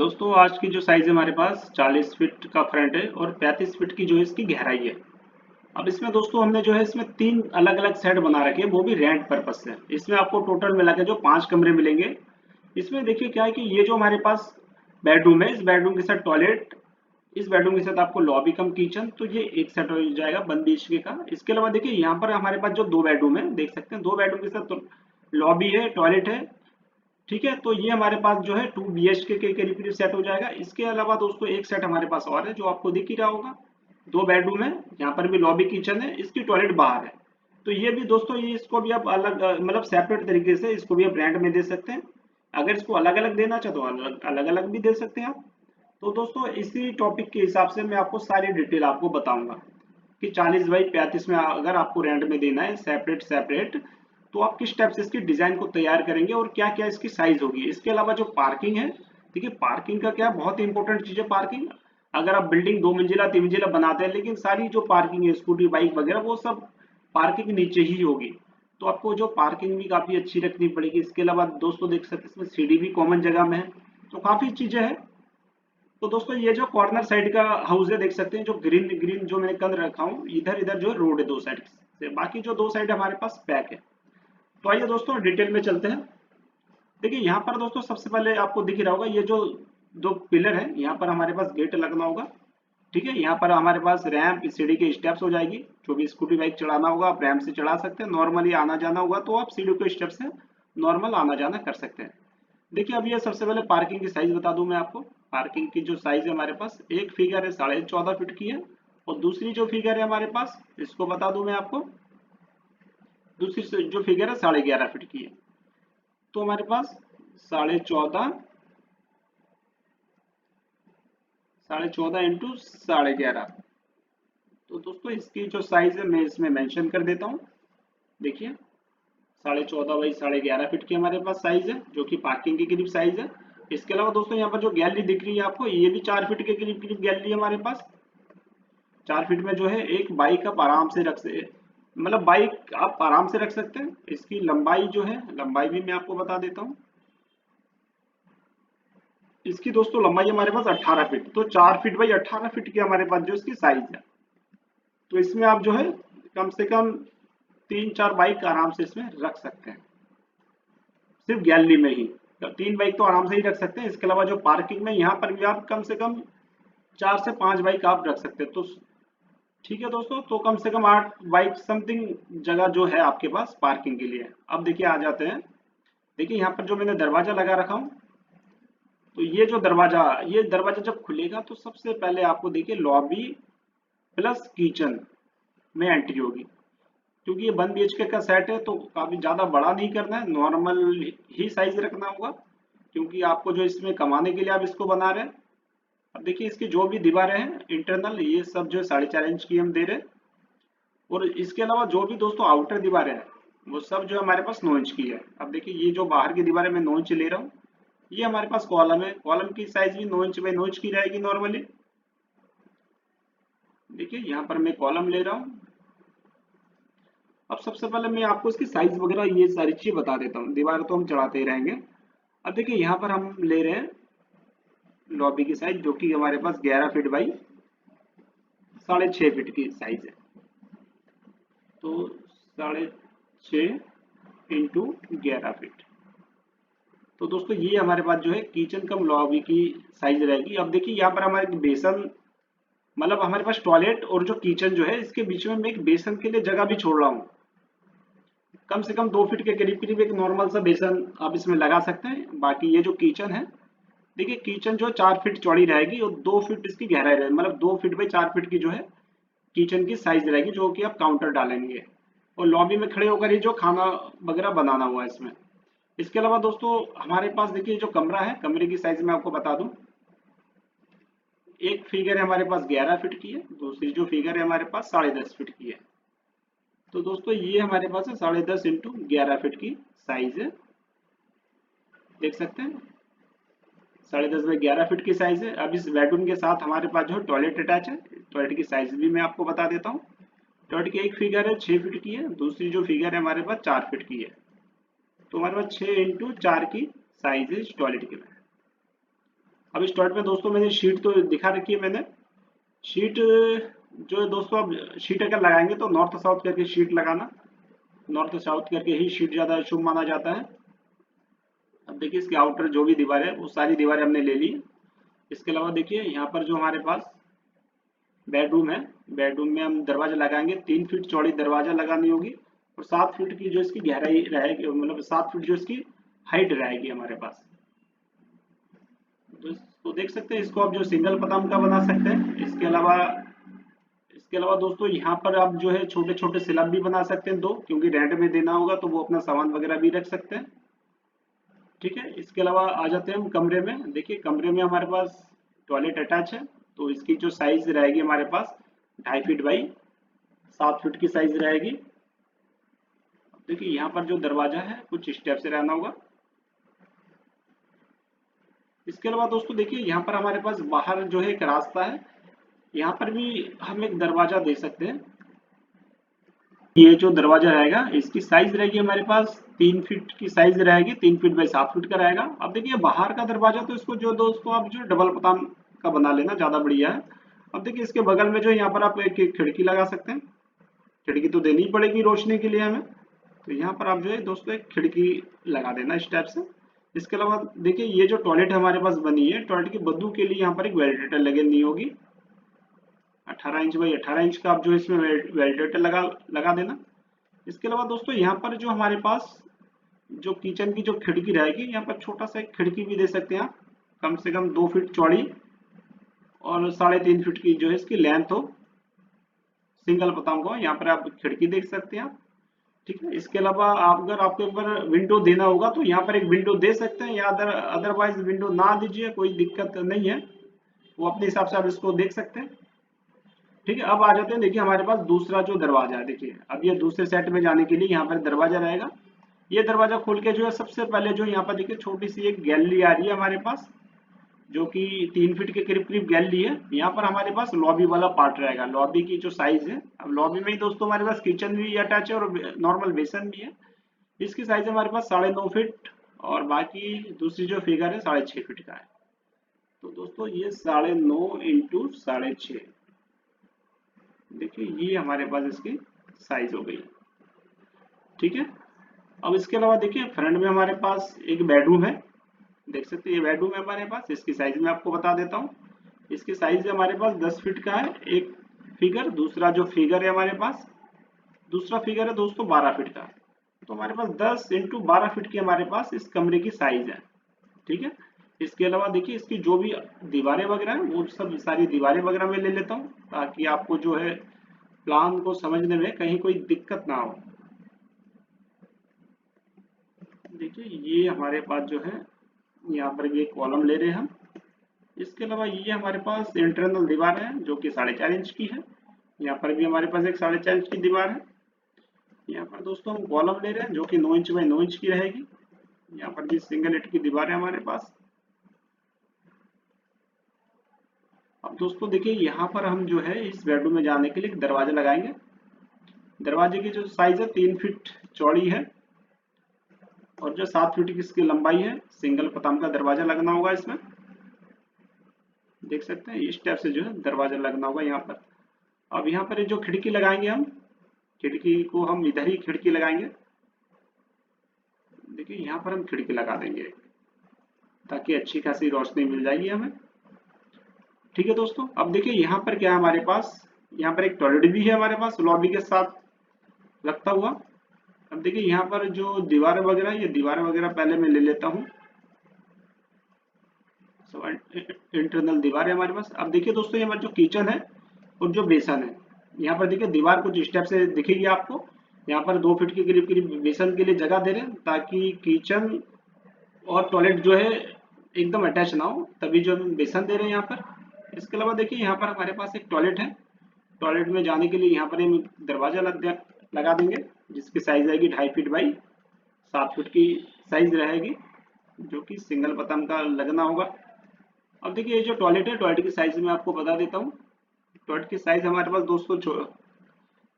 दोस्तों आज की जो साइज है हमारे पास 40 फीट का फ्रंट है और 35 फीट की जो है इसकी गहराई है। अब इसमें दोस्तों हमने जो है इसमें 3 अलग-अलग सेट बना रखे हैं, वो भी रेंट पर्पस से। इसमें आपको टोटल मिला के जो 5 कमरे मिलेंगे। इसमें देखिए क्या है कि ये जो हमारे पास बेडरूम है, इस बेडरूम के साथ टॉयलेट, इस बेडरूम के साथ आपको लॉबी कम किचन, तो ये एक सेट हो जाएगा बंद बीच का। इसके अलावा देखिए यहाँ पर हमारे पास जो 2 बेडरूम है, देख सकते हैं 2 बेडरूम के साथ तो लॉबी है, टॉयलेट है, ठीक है। तो ये हमारे पास जो है 2 BHK के करीब करीब सेट हो जाएगा। इसके अलावा दोस्तों एक सेट हमारे पास और है जो आपको दिख ही रहा होगा। 2 बेडरूम है, यहाँ पर भी लॉबी किचन है, इसकी टॉयलेट बाहर है। तो ये भी दोस्तों ये इसको भी आप अलग मतलब सेपरेट तरीके से इसको भी आप रेंट में दे सकते हैं। अगर इसको अलग अलग देना चाहे तो अलग अलग भी दे सकते हैं आप। तो दोस्तों इसी टॉपिक के हिसाब से मैं आपको सारी डिटेल आपको बताऊंगा कि 40 बाई 35 में अगर आपको रेंट में देना है सेपरेट सेपरेट, तो आप किस टाइप से इसकी डिजाइन को तैयार करेंगे और क्या क्या इसकी साइज होगी। इसके अलावा जो पार्किंग है, देखिए पार्किंग का क्या बहुत इंपॉर्टेंट चीज है पार्किंग। अगर आप बिल्डिंग 2 मंजिला 3 मंजिला बनाते हैं लेकिन सारी जो पार्किंग है स्कूटी बाइक वगैरह वो सब पार्किंग नीचे ही होगी, तो आपको जो पार्किंग भी काफी अच्छी रखनी पड़ेगी। इसके अलावा दोस्तों देख सकते हैं इसमें सीढ़ी भी कॉमन जगह में है, तो काफी चीजें हैं। तो दोस्तों ये जो कॉर्नर साइड का हाउस है देख सकते हैं, जो ग्रीन ग्रीन जो मैंने कलर रखा हूँ, इधर इधर जो है रोड है 2 साइड से, बाकी जो 2 साइड हमारे पास पैक है। तो आइए दोस्तों डिटेल में चलते हैं। देखिए यहाँ पर दोस्तों सबसे पहले आपको दिख रहा होगा ये जो 2 पिलर है, यहाँ पर हमारे पास गेट लगना होगा, ठीक है। यहाँ पर हमारे पास रैंप सीढ़ी के स्टेप्स हो जाएगी। जो भी स्कूटी बाइक चढ़ाना होगा आप रैंप से चढ़ा सकते हैं, नॉर्मली आना जाना होगा तो आप सीढ़ी के स्टेप से नॉर्मल आना जाना कर सकते हैं। देखिए अभी ये सबसे पहले पार्किंग की साइज बता दूं मैं आपको। पार्किंग की जो साइज है हमारे पास एक फिगर है 14.5 फीट की है, और दूसरी जो फिगर है हमारे पास इसको बता दूं मैं आपको, दूसरी जो फिगर है 11.5 फीट की है। तो हमारे पास 14.5 14.5 इंटू 11.5। तो दोस्तों इसकी जो साइज है मैं इसमें मेंशन कर देता हूँ। देखिए 14.5 बाई 11.5 फीट की हमारे पास साइज है, जो कि पार्किंग के करीब साइज है। इसके अलावा दोस्तों यहाँ पर जो गैलरी दिख रही है आपको, ये भी 4 फीट के करीब करीब गैलरी है हमारे पास। 4 फीट में जो है एक बाइक आप आराम से रख से मतलब बाइक आप आराम से रख सकते हैं। इसकी लंबाई जो है, लंबाई भी मैं आपको बता देता हूँ। इसकी दोस्तों लंबाई हमारे पास 18 फीट, तो 4 फीट बाई 18 फीट की हमारे पास जो इसकी साइज है। तो इसमें आप जो है कम से कम 3-4 बाइक आराम से इसमें रख सकते हैं, सिर्फ गैलरी में ही। तो 3 बाइक तो आराम से ही रख सकते हैं। इसके अलावा जो पार्किंग में यहाँ पर भी आप कम से कम 4 से 5 बाइक आप रख सकते हैं। तो ठीक है दोस्तों, तो कम से कम 8 बाइक समथिंग जगह जो है आपके पास पार्किंग के लिए। अब देखिए आ जाते हैं। देखिए यहाँ पर जो मैंने दरवाजा लगा रखा हूँ, तो ये दरवाजा जब खुलेगा तो सबसे पहले आपको देखिए लॉबी प्लस किचन में एंट्री होगी। क्योंकि ये 1 BHK का सेट है तो काफी ज्यादा बड़ा नहीं करना है, नॉर्मल ही साइज रखना होगा, क्योंकि आपको जो इसमें कमाने के लिए आप इसको बना रहे हैं। अब देखिए इसकी जो भी दीवारें हैं इंटरनल, ये सब जो 4.5 इंच की हम दे रहे हैं, और इसके अलावा जो भी दोस्तों आउटर दीवारें हैं वो सब जो हमारे पास 9 इंच की है। अब देखिए ये जो बाहर की दीवारें मैं 9 इंच ले रहा हूँ, ये हमारे पास कॉलम है, कॉलम की साइज भी 9 इंच बाई 9 इंच की रहेगी नॉर्मली। देखिए यहाँ पर मैं कॉलम ले रहा हूँ। अब सबसे पहले मैं आपको इसकी साइज वगैरह ये सारी चीजें बता देता हूँ, दीवार तो हम चढ़ाते ही रहेंगे। अब देखिए यहाँ पर हम ले रहे हैं लॉबी की साइज, जो कि हमारे पास 11 फीट बाई 6.5 फीट की साइज है। तो 6.5 इंटू 11 फीट। तो दोस्तों ये हमारे पास जो है किचन कम लॉबी की साइज रहेगी। अब देखिए यहाँ पर हमारे बेसन, मतलब हमारे पास टॉयलेट और जो किचन जो है इसके बीच में मैं एक बेसन के लिए जगह भी छोड़ रहा हूँ। कम से कम 2 फीट के करीब करीब एक नॉर्मल सा बेसन आप इसमें लगा सकते हैं। बाकी ये जो किचन है, देखिए किचन जो 4 फीट चौड़ी रहेगी और 2 फीट इसकी गहराई रहेगी, मतलब 2 फीट बाई 4 फीट की जो है किचन की साइज रहेगी, जो कि आप काउंटर डालेंगे और लॉबी में खड़े होकर ही जो खाना वगैरह बनाना हुआ है इसमें। इसके अलावा दोस्तों हमारे पास देखिए जो कमरा है, कमरे की साइज मैं आपको बता दूं। एक फिगर है हमारे पास 11 फीट की है, दूसरी जो फिगर है हमारे पास 10.5 फीट की है। तो दोस्तों ये हमारे पास है 10.5 इंटू 11 फीट की साइज है, देख सकते हैं 10.5 बाई 11 फीट की साइज है। अब इस बेडरूम के साथ हमारे पास जो टॉयलेट अटैच है, टॉयलेट की साइज भी मैं आपको बता देता हूँ। टॉयलेट की एक फिगर है 6 फीट की है, दूसरी जो फिगर है हमारे पास 4 फीट की है। तो हमारे पास 6 इंटू 4 की साइज है इस टॉयलेट के लिए। अब इस टॉयलेट में दोस्तों मैंने शीट तो दिखा रखी है मैंने। शीट जो है दोस्तों, अब शीट अगर लगाएंगे तो नॉर्थ साउथ करके शीट लगाना। नॉर्थ साउथ करके ही शीट ज़्यादा शुभ माना जाता है। अब देखिए इसके आउटर जो भी दीवार है वो सारी दीवारें हमने ले ली। इसके अलावा देखिए यहाँ पर जो हमारे पास बेडरूम है, बेडरूम में हम दरवाजा लगाएंगे। 3 फीट चौड़ी दरवाजा लगानी होगी और 7 फीट की जो इसकी गहराई रहेगी, मतलब 7 फीट जो इसकी हाइट रहेगी हमारे पास। तो देख सकते हैं इसको आप जो सिंगल पताम का बना सकते हैं। इसके अलावा दोस्तों यहाँ पर आप जो है छोटे छोटे स्लैब भी बना सकते हैं दो, क्योंकि रेंट में देना होगा तो वो अपना सामान वगैरह भी रख सकते हैं। ठीक है, इसके अलावा आ जाते हैं हम कमरे में। देखिए कमरे में हमारे पास टॉयलेट अटैच है, तो इसकी जो साइज रहेगी हमारे पास 2.5 फीट बाई 7 फीट की साइज रहेगी। देखिए यहाँ पर जो दरवाजा है कुछ स्टेप से रहना होगा। इसके अलावा दोस्तों देखिए यहाँ पर हमारे पास बाहर जो है एक रास्ता है, यहाँ पर भी हम एक दरवाजा दे सकते हैं। ये जो दरवाजा रहेगा इसकी साइज रहेगी हमारे पास 3 फीट की साइज रहेगी, 3 फीट बाई 7 फीट का रहेगा। अब देखिए बाहर का दरवाजा तो इसको जो दोस्तों आप जो डबल पताम का बना लेना, ज्यादा बढ़िया है। अब देखिए इसके बगल में जो यहाँ पर आप एक खिड़की लगा सकते हैं। खिड़की तो देनी पड़ेगी रोशनी के लिए हमें, तो यहाँ पर आप जो है दोस्तों एक खिड़की लगा देना इस टाइप से। इसके अलावा देखिए ये जो टॉयलेट हमारे पास बनी है, टॉयलेट की बदबू के लिए यहाँ पर एक वेंटिलेटर लगनी होगी। 18 इंच बाई 18 इंच का आप जो इसमें वेंटिलेटर लगा देना। इसके अलावा दोस्तों यहाँ पर जो हमारे पास जो किचन की जो खिड़की रहेगी, यहाँ पर छोटा सा एक खिड़की भी दे सकते हैं आप, कम से कम 2 फीट चौड़ी और 3.5 फीट की जो है इसकी लेंथ हो। सिंगल पताम को यहाँ पर आप खिड़की देख सकते हैं आप। ठीक है, इसके अलावा आप अगर आपके ऊपर विंडो देना होगा तो यहाँ पर एक विंडो दे सकते हैं, या अदरवाइज विंडो ना दीजिए, कोई दिक्कत नहीं है, वो अपने हिसाब से आप इसको देख सकते हैं। ठीक है, अब आ जाते हैं। देखिए हमारे पास दूसरा जो दरवाजा है, देखिए अब ये दूसरे सेट में जाने के लिए यहाँ पर दरवाजा रहेगा। ये दरवाजा खोल के जो है सबसे पहले जो यहाँ पर देखिए छोटी सी एक गैलरी आ रही है हमारे पास, जो कि 3 फीट के करीब करीब गैलरी है। यहाँ पर हमारे पास लॉबी वाला पार्ट रहेगा। लॉबी की जो साइज है, अब लॉबी में ही दोस्तों हमारे पास किचन भी अटैच है और नॉर्मल बेसन भी है। इसकी साइज हमारे पास 9.5 फीट और बाकी दूसरी जो फिगर है 6.5 फीट का है। तो दोस्तों ये 9.5 इंटू 6.5, देखिए ये हमारे पास इसकी साइज हो गई। ठीक है, अब इसके अलावा देखिए फ्रंट में हमारे पास एक बेडरूम है, देख सकते हैं ये बेडरूम है हमारे पास। इसकी साइज मैं आपको बता देता हूँ। इसकी साइज हमारे पास 10 फीट का है एक फिगर। दूसरा जो फिगर है हमारे पास, दूसरा फिगर है दोस्तों 12 फीट का। तो हमारे पास 10 इंटू 12 फीट की हमारे पास इस कमरे की साइज है। ठीक है, इसके अलावा देखिए इसकी जो भी दीवारें वगैरह है वो सब सारी दीवारें वगैरह मैं ले लेता हूँ, ताकि आपको जो है प्लान को समझने में कहीं कोई दिक्कत ना हो। देखिए ये हमारे पास जो है यहाँ पर ये कॉलम ले रहे हैं हम। इसके अलावा ये हमारे पास इंटरनल दीवार है जो कि 4.5 इंच की है। यहाँ पर भी हमारे पास एक 4.5 इंच की दीवार है। यहाँ पर दोस्तों हम कॉलम ले रहे हैं जो कि 9 इंच बाई 9 इंच की रहेगी। यहाँ पर भी सिंगल ईंट की दीवार है हमारे पास। अब दोस्तों देखिए यहाँ पर हम जो है इस बेडरूम में जाने के लिए एक दरवाजा लगाएंगे। दरवाजे की जो साइज है 3 फीट चौड़ी है और जो 7 फीट की इसकी लंबाई है। सिंगल पताम का दरवाजा लगना होगा इसमें, देख सकते हैं इस टाइप से जो है दरवाजा लगना होगा यहाँ पर। अब यहाँ पर जो खिड़की लगाएंगे हम, खिड़की को हम इधर ही खिड़की लगाएंगे। देखिए यहाँ पर हम खिड़की लगा देंगे ताकि अच्छी खासी रोशनी मिल जाएगी हमें। ठीक है दोस्तों, अब देखिए यहाँ पर क्या है हमारे पास, यहाँ पर एक टॉयलेट भी है हमारे पास लॉबी के साथ लगता हुआ। अब देखिए यहाँ पर जो दीवार वगैरह, ये दीवार वगैरह पहले मैं ले लेता हूँ। इंटरनल दीवार है हमारे पास। अब देखिए दोस्तों ये हमारा जो किचन है और जो बेसन है, यहाँ पर देखिए दीवार कुछ स्टेप से दिखेगी आपको। यहाँ पर 2 फीट के करीब करीब बेसन के लिए जगह दे रहे हैं, ताकि किचन और टॉयलेट जो है एकदम अटैच ना हो, तभी जो हम बेसन दे रहे हैं यहाँ पर। इसके अलावा देखिए यहाँ पर हमारे पास एक टॉयलेट है। टॉयलेट में जाने के लिए यहाँ पर हम दरवाजा लगा देंगे, जिसकी साइज रहेगी 2.5 फीट बाई 7 फीट की साइज रहेगी, जो कि सिंगल पताम का लगना होगा। अब देखिए ये जो टॉयलेट है, टॉयलेट की साइज मैं आपको बता देता हूँ। टॉयलेट की साइज हमारे पास दोस्तों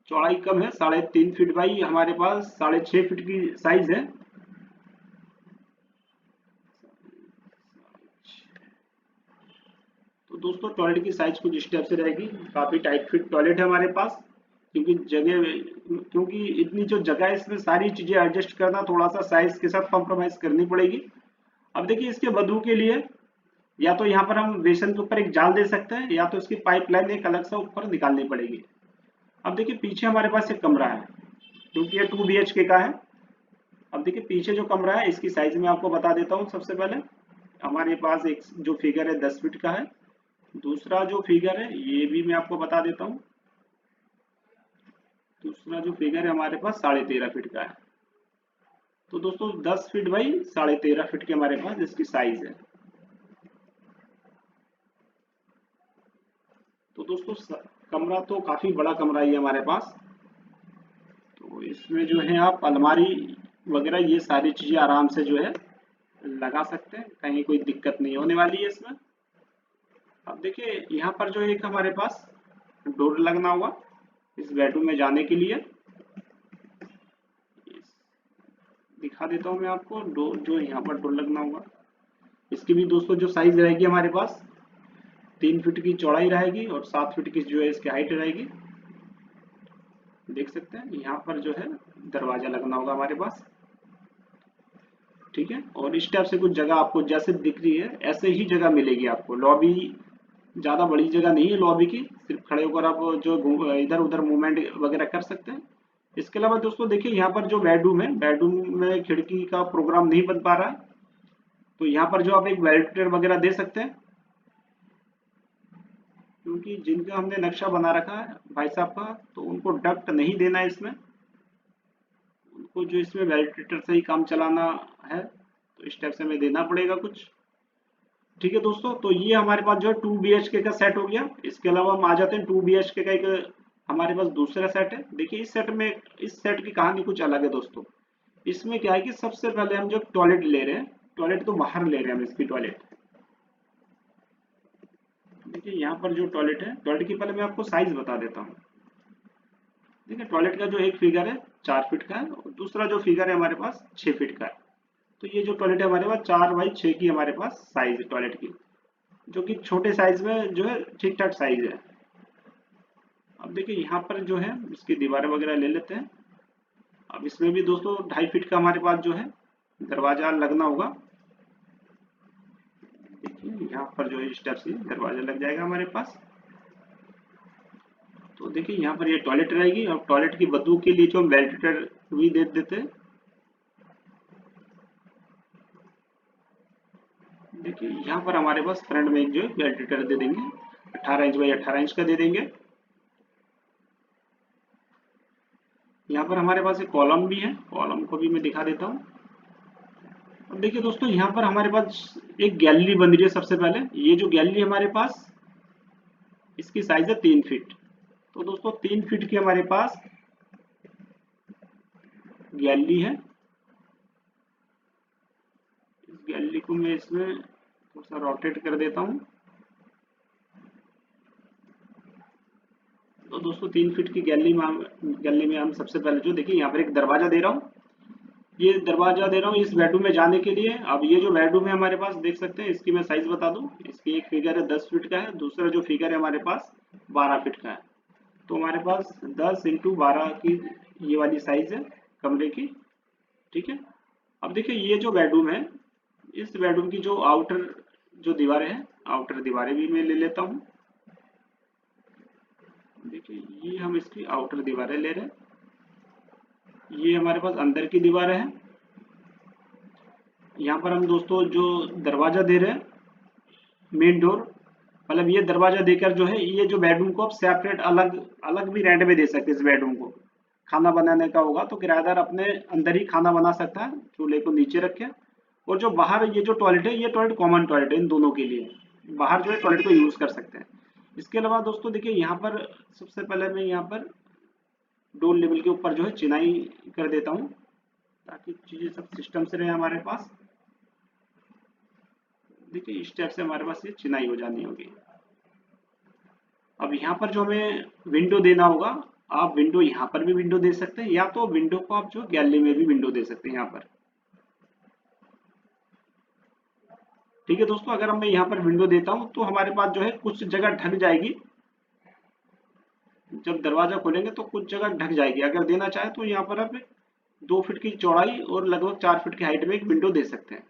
चौड़ाई कम है, 3.5 फीट बाई हमारे पास 6.5 फीट की साइज है। दोस्तों टॉयलेट की साइज कुछ इस टाइप से रहेगी, काफी टाइट फिट टॉयलेट है हमारे पास, क्योंकि जगह क्योंकि इतनी जो जगह है इसमें सारी चीजें एडजस्ट करना, थोड़ा सा साइज के साथ कॉम्प्रोमाइज करनी पड़ेगी। अब देखिए इसके बदबू के लिए या तो यहाँ पर हम बेसन के ऊपर एक जाल दे सकते हैं, या तो इसकी पाइपलाइन एक अलग सा ऊपर निकालनी पड़ेगी। अब देखिए पीछे हमारे पास एक कमरा है, क्योंकि ये 2 BHK का है। अब देखिए पीछे जो कमरा है इसकी साइज मैं आपको बता देता हूँ। सबसे पहले हमारे पास एक जो फिगर है 10 फीट का है, दूसरा जो फिगर है ये भी मैं आपको बता देता हूँ, दूसरा जो फिगर है हमारे पास 13.5 फीट का है। तो दोस्तों 10 फीट बाई 13.5 फीट के हमारे पास इसकी साइज है। तो दोस्तों कमरा तो काफी बड़ा कमरा ही है हमारे पास। तो इसमें जो है आप अलमारी वगैरह ये सारी चीजें आराम से जो है लगा सकते हैं, कहीं कोई दिक्कत नहीं होने वाली है इसमें। अब देखिए यहाँ पर जो एक हमारे पास डोर लगना होगा इस बेडरूम में जाने के लिए, दिखा देता हूँ मैं आपको। डोर जो यहाँ पर डोर लगना होगा, इसकी भी दोस्तों जो साइज रहेगी हमारे पास 3 फीट की चौड़ाई रहेगी और 7 फीट की जो है इसकी हाइट रहेगी। देख सकते हैं यहाँ पर जो है दरवाजा लगना होगा हमारे पास, ठीक है। और इस टाइप से कुछ जगह आपको जैसे दिख रही है ऐसे ही जगह मिलेगी आपको। लॉबी ज्यादा बड़ी जगह नहीं है लॉबी की, सिर्फ खड़े होकर आप जो इधर उधर मूवमेंट वगैरह कर सकते हैं। इसके अलावा दोस्तों देखिए यहाँ पर जो बेडरूम है, बेडरूम में खिड़की का प्रोग्राम नहीं बन पा रहा है, तो यहाँ पर जो आप एक वेंटिलेटर वगैरह दे सकते हैं, क्योंकि जिनका हमने नक्शा बना रखा है भाई साहब का, तो उनको डक्ट नहीं देना है इसमें, उनको जो इसमें वेंटिलेटर से ही काम चलाना है, तो इस टाइप से हमें देना पड़ेगा कुछ। ठीक है दोस्तों, तो ये हमारे पास जो है 2 BHK का सेट हो गया। इसके अलावा हम आ जाते हैं 2 BHK का एक हमारे पास दूसरा सेट है। देखिए इस सेट की कहानी कुछ अलग है दोस्तों। इसमें क्या है कि सबसे पहले हम जो टॉयलेट ले रहे हैं, टॉयलेट तो बाहर ले रहे हैं हम इसकी टॉयलेट। देखिए यहाँ पर जो टॉयलेट है, टॉयलेट की पहले मैं आपको साइज बता देता हूँ। देखिए टॉयलेट का जो एक फिगर है 4 फीट का है, और दूसरा जो फिगर है हमारे पास 6 फीट का है। तो ये जो टॉयलेट है हमारे पास 4 बाई 6 की हमारे पास साइज है टॉयलेट की, जो कि छोटे साइज में जो है ठीक ठाक साइज है। अब देखिए यहाँ पर जो है इसकी दीवारें वगैरह ले लेते हैं। अब इसमें भी दोस्तों 2.5 फीट का हमारे पास जो है दरवाजा लगना होगा। देखिए यहाँ पर जो है स्टेप से दरवाजा लग जाएगा हमारे पास। तो देखिए यहाँ पर ये टॉयलेट रहेगी, और टॉयलेट की बदबू के लिए जो हम वेंटिलेटर भी दे देते हैं। देखिए यहाँ पर हमारे पास फ्रंट में एक जो है वेंटिलेटर दे देंगे, 18 इंच बाई 18 इंच का दे देंगे। यहाँ पर हमारे पास एक कॉलम भी है, कॉलम को भी मैं दिखा देता हूँ। अब देखिए दोस्तों यहाँ पर हमारे पास एक गैलरी बन रही है। सबसे पहले ये जो गैलरी हमारे पास, इसकी साइज है 3 फीट। तो दोस्तों 3 फीट की हमारे पास गैलरी है। इस गैलरी को मैं इसमें थोड़ा सा रोटेट कर देता हूँ। तो दोस्तों 3 फीट की गैलरी में हम सबसे पहले जो देखिए यहाँ पर एक दरवाजा दे रहा हूँ, ये दरवाजा दे रहा हूँ इस बेडरूम में जाने के लिए। अब ये जो बेडरूम है हमारे पास देख सकते हैं, इसकी मैं साइज बता दूं। इसकी एक फिगर है 10 फीट का है, दूसरा जो फिगर है हमारे पास 12 फीट का है। तो हमारे पास 10 × 12 की ये वाली साइज है कमरे की, ठीक है। अब देखिए ये जो बेडरूम है, इस बेडरूम की जो आउटर जो दीवारें हैं, आउटर दीवारें भी मैं ले लेता हूँ। देखिए ये हम इसकी आउटर दीवारें ले रहे हैं, ये हमारे पास अंदर की दीवारें हैं। यहाँ पर हम दोस्तों जो दरवाजा दे रहे हैं, मेन डोर, मतलब ये दरवाजा देकर जो है ये जो बेडरूम को आप सेपरेट अलग अलग भी रेंट में दे सकते हैं। इस बेडरूम को खाना बनाने का होगा तो किराएदार अपने अंदर ही खाना बना सकता है, चूल्हे को नीचे रखे। और जो बाहर ये जो टॉयलेट है, ये टॉयलेट कॉमन टॉयलेट है इन दोनों के लिए, बाहर जो है टॉयलेट को यूज कर सकते हैं। इसके अलावा दोस्तों देखिए यहाँ पर सबसे पहले मैं यहाँ पर डोर लेवल के ऊपर जो है चिनाई कर देता हूँ, ताकि चीजें सब सिस्टम से रहे हमारे पास। देखिए इस टाइप से हमारे पास ये चिनाई हो जानी होगी। अब यहाँ पर जो हमें विंडो देना होगा, आप विंडो यहाँ पर भी विंडो दे सकते हैं, या तो विंडो को आप जो गैलरी में भी विंडो दे सकते हैं यहाँ पर, ठीक है दोस्तों, अगर मैं यहाँ पर विंडो देता हूँ तो हमारे पास जो है कुछ जगह ढक जाएगी। जब दरवाजा खोलेंगे तो कुछ जगह ढक जाएगी। अगर देना चाहे तो यहाँ पर आप 2 फीट की चौड़ाई और लगभग 4 फीट की हाइट में एक विंडो दे सकते हैं।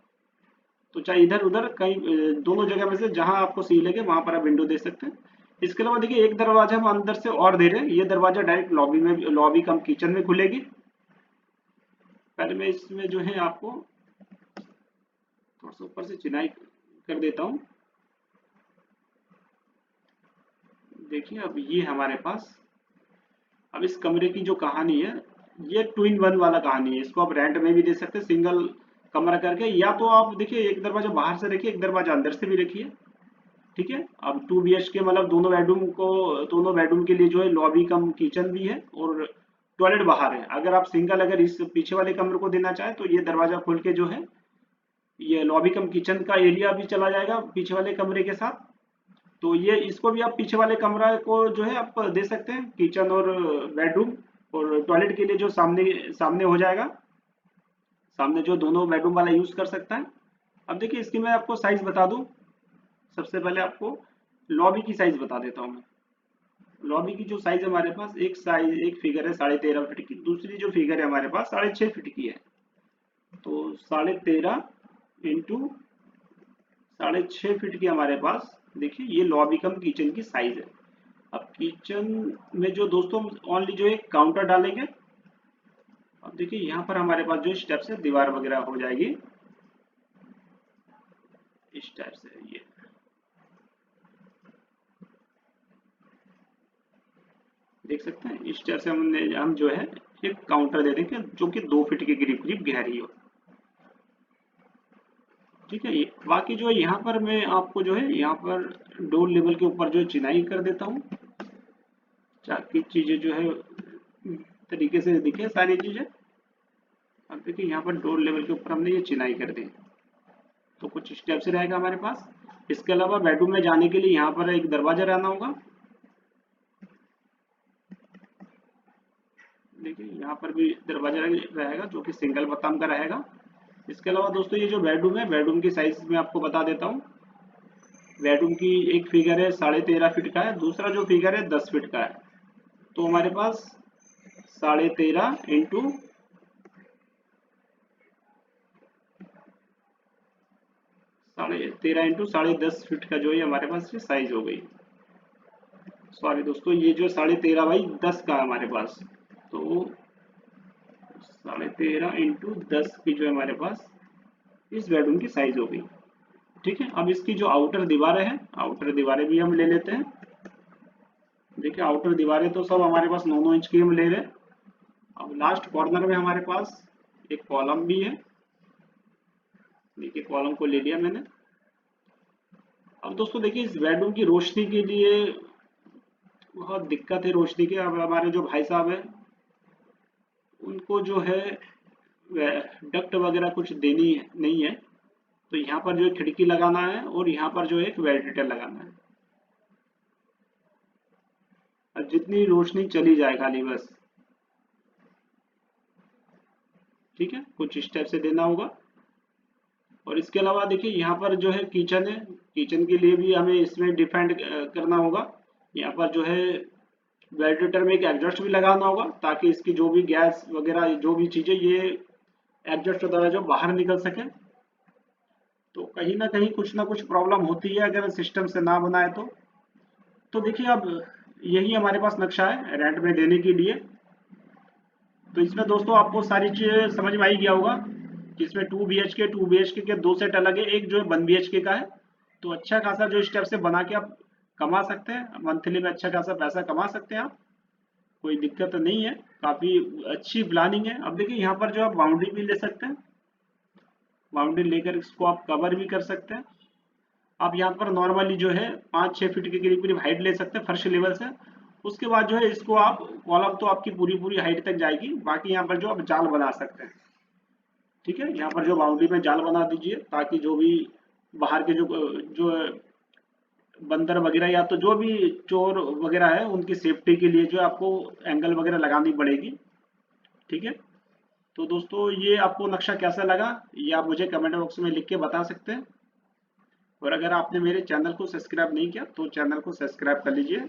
तो चाहे इधर उधर कहीं दोनों जगह में से जहां आपको सही लगे वहां पर आप विंडो दे सकते हैं। इसके अलावा देखिए एक दरवाजा हम अंदर से और दे रहे हैं। ये दरवाजा डायरेक्ट लॉबी कम किचन में खुलेगी। पहले मैं इसमें जो है आपको थोड़ा सा ऊपर से चिनाई कर देता हूँ। देखिए अब ये हमारे पास, अब इस कमरे की जो कहानी है, ये 2 in 1 वाला कहानी है। इसको आप रेंट में भी दे सकते हैं सिंगल कमरा करके, या तो आप देखिए एक दरवाजा बाहर से रखिए, एक दरवाजा अंदर से भी रखिए। ठीक है, अब 2 BHK मतलब दोनों बेडरूम के लिए जो है लॉबी कम किचन भी है और टॉयलेट बाहर है। अगर आप सिंगल अगर इस पीछे वाले कमरे को देना चाहे तो ये दरवाजा खोल के जो है ये लॉबी कम किचन का एरिया भी चला जाएगा पीछे वाले कमरे के साथ। तो ये इसको भी आप पीछे वाले कमरा को जो है आप दे सकते हैं किचन और बेडरूम, और टॉयलेट के लिए जो सामने सामने हो जाएगा, सामने जो दोनों बेडरूम वाला यूज कर सकता है। अब देखिए इसकी मैं आपको साइज बता दूं। सबसे पहले आपको लॉबी की साइज बता देता हूँ मैं। लॉबी की जो साइज है हमारे पास, एक फिगर है 13.5 फीट की, दूसरी जो फिगर है हमारे पास 6.5 फीट की है। तो 13.5 इंटू 6.5 फीट की हमारे पास देखिए ये लॉबी कम किचन की साइज है। अब किचन में जो दोस्तों ओनली जो एक काउंटर डालेंगे। अब देखिए यहाँ पर हमारे पास जो स्टेप्स है दीवार वगैरह हो जाएगी इस टाइप से। ये देख सकते हैं इस टाइप से हम जो है एक काउंटर दे देंगे जो कि 2 फीट के करीब करीब गहरी हो। ठीक है, ये बाकी जो है यहाँ पर मैं आपको जो है यहाँ पर डोर लेवल के ऊपर जो है चिनाई कर देता हूँ ताकि चीजें जो है तरीके से दिखे सारी चीजें। अब देखिए यहाँ पर डोर लेवल के ऊपर हमने ये चिनाई कर दी, तो कुछ स्टेप से रहेगा हमारे पास। इसके अलावा बेडरूम में जाने के लिए यहाँ पर एक दरवाजा रहना होगा। देखिए यहाँ पर भी दरवाजा रहेगा जो कि सिंगल बटन का रहेगा। इसके अलावा दोस्तों ये जो बेडरूम है, बेडरूम की साइज मैं आपको बता देता हूँ। बेडरूम की एक फिगर है 13.5 फीट का है, दूसरा जो फिगर है 10 फीट का है। तो हमारे पास 13.5 इंटू 10.5 फीट का जो है हमारे पास ये साइज हो गई। सॉरी दोस्तों, ये जो 13.5/10 का है हमारे पास। तो 13.5 इंटू 10 की जो है हमारे पास इस बेडरूम की साइज हो गई। ठीक है, अब इसकी जो आउटर दीवारें हैं, आउटर दीवारें भी हम ले लेते हैं। देखिए आउटर दीवारें तो सब हमारे पास 9-9 इंच की हम ले रहे हैं। अब लास्ट कॉर्नर में हमारे पास एक कॉलम भी है। देखिए कॉलम को ले लिया मैंने। अब दोस्तों देखिए इस बेडरूम की रोशनी के लिए बहुत दिक्कत है रोशनी की। अब हमारे जो भाई साहब हैं उनको जो है डक्ट वगैरह कुछ देनी नहीं है। तो यहाँ पर जो है खिड़की लगाना है और यहाँ पर जो है एक वेंटिलेटर लगाना है। अब जितनी रोशनी चली जाए खाली बस। ठीक है, कुछ स्टेप से देना होगा। और इसके अलावा देखिए यहाँ पर जो है किचन है, किचन के लिए भी हमें इसमें डिफाइंड करना होगा। यहाँ पर जो है वेंटिलेटर में एक एग्जॉस्ट भी लगाना होगा ताकि इसकी जो भी गैस वगैरह जो भी चीजें ये एग्जॉस्ट द्वारा जो बाहर निकल सके। तो कहीं ना कुछ प्रॉब्लम होती है अगर सिस्टम से ना बनाए तो देखिए अब यही हमारे पास नक्शा है रेंट में देने के लिए। तो इसमें दोस्तों आपको सारी चीजें समझ में आई गया होगा कि इसमें 2 BHK के 2 सेट अलग है, एक जो है 1 BHK का है। तो अच्छा खासा जो स्टेप से बना के आप कमा सकते हैं, मंथली में अच्छा खासा पैसा कमा सकते हैं आप। कोई दिक्कत नहीं है, काफी अच्छी प्लानिंग है। अब देखिए यहाँ पर जो आप बाउंड्री भी ले सकते हैं, बाउंड्री लेकर इसको आप कवर भी कर सकते हैं। आप यहाँ पर नॉर्मली जो है 5-6 फीट के करीब करीब हाइट ले सकते हैं फर्श लेवल से। उसके बाद जो है इसको आप कॉलम तो आपकी पूरी पूरी हाइट तक जाएगी, बाकी यहाँ पर जो आप जाल बना सकते हैं। ठीक है, यहाँ पर जो बाउंड्री में जाल बना दीजिए ताकि जो भी बाहर के जो बंदर वगैरह या तो जो भी चोर वगैरह है उनकी सेफ्टी के लिए जो आपको एंगल वगैरह लगानी पड़ेगी। ठीक है, तो दोस्तों ये आपको नक्शा कैसा लगा ये आप मुझे कमेंट बॉक्स में लिख के बता सकते हैं। और अगर आपने मेरे चैनल को सब्सक्राइब नहीं किया तो चैनल को सब्सक्राइब कर लीजिए।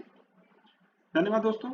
धन्यवाद दोस्तों।